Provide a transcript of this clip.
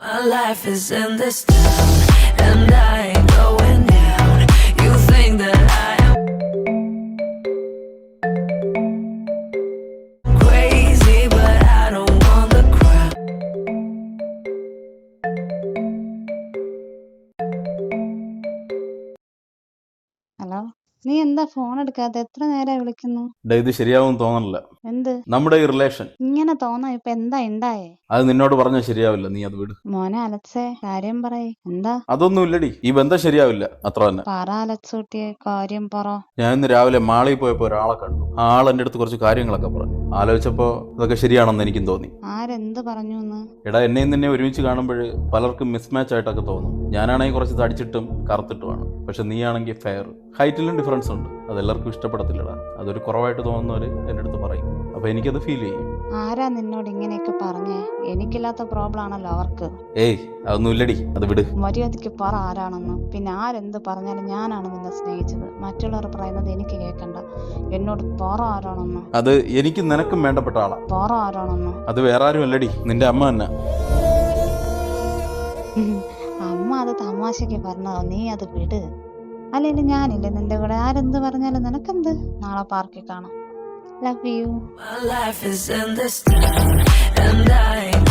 My life is in this town, and I ain't going down. You think that I am crazy, but I don't want the crowd. Hello, നീ എന്താ phone എടുക്കാതെ? എത്ര നേരമായി വിളിക്കുന്നു? ഇത് ശരിയാവും തോന്നണില്ല. എന്ത് നമ്മുടെ ഈ റിലേഷൻ ഇങ്ങനെ തോന്നാ? ഇപ്പൊ എന്താ ഉണ്ടായേ? അത് നിന്നോട് പറഞ്ഞാൽ ശരിയാവില്ല. നീ അത് വിട്. മോനെ അലക്സേ, കാര്യം പറയ്. എന്താ? അതൊന്നും ഇല്ലടി, ഈ ബന്ധം ശരിയാവില്ല, അത്ര തന്നെ. പറ അലക്സൂട്ടിയെ, കാര്യം പറ. ഞാൻ ഇന്ന് രാവിലെ മാളിൽ പോയപ്പോ ഒരാളെ കണ്ടു. ആ ആൾ എന്റെ അടുത്ത് കുറച്ച് കാര്യങ്ങളൊക്കെ പറഞ്ഞു. ആലോചിച്ചപ്പോ ഇതൊക്കെ ശരിയാണെന്ന് എനിക്കും തോന്നി. ആരെന്ത് പറഞ്ഞു എന്ന്? എടാ, എന്നെയും നിന്നെ ഒരുമിച്ച് കാണുമ്പോൾ പലർക്കും മിസ്മാച്ച് ആയിട്ടൊക്കെ തോന്നും. ഞാനാണെങ്കിൽ കുറച്ച് തടിച്ചിട്ടും കറുത്തിട്ടുമാണ്. പക്ഷെ നീ ആണെങ്കിൽ ഫെയർ. ഹൈറ്റിലും ഡിഫറൻസ് ഉണ്ട്. അതെല്ലാവർക്കും ഇഷ്ടപ്പെടത്തില്ലടാ. അതൊരു കുറവായിട്ട് തോന്നുന്നവര് എൻ്റെ അടുത്ത് പറയും. അപ്പൊ എനിക്കത് ഫീൽ ചെയ്യും. ആരാ നിന്നോട് ഇങ്ങനെയൊക്കെ പറഞ്ഞേ? എനിക്കില്ലാത്ത പ്രോബ്ലം ആണല്ലോ അവർക്ക്. ഏയ്, അതൊന്നും ഇല്ലടി, അത് വിട്. മര്യാദയ്ക്ക് പറ ആരാണെന്ന്. പിന്നെ ആരെന്ത് പറഞ്ഞാലും ഞാനാണ് നിന്നെ സ്നേഹിച്ചത്. മറ്റുള്ളവർ പറയുന്നത് എനിക്ക് കേൾക്കണ്ട. എന്നോട് പറ ആരാണെന്ന്. അത് എനിക്ക് നിനക്കും വേണ്ടപ്പെട്ട ആളാ. പറ ആരാണെന്ന്. അത് വേറെ ആരും അല്ലടി, നിന്റെ അമ്മ തന്നെ. അമ്മ അത് തമാശക്ക് പറഞ്ഞതോ? നീ അത് വിട്. അല്ലെങ്കിൽ ഞാനില്ലേ നിന്റെ കൂടെ? ആരെന്ത് പറഞ്ഞാലും നിനക്കെന്ത്? നാളെ പാർക്കിൽ കാണാം. Love you. My life is in this town, and I ain't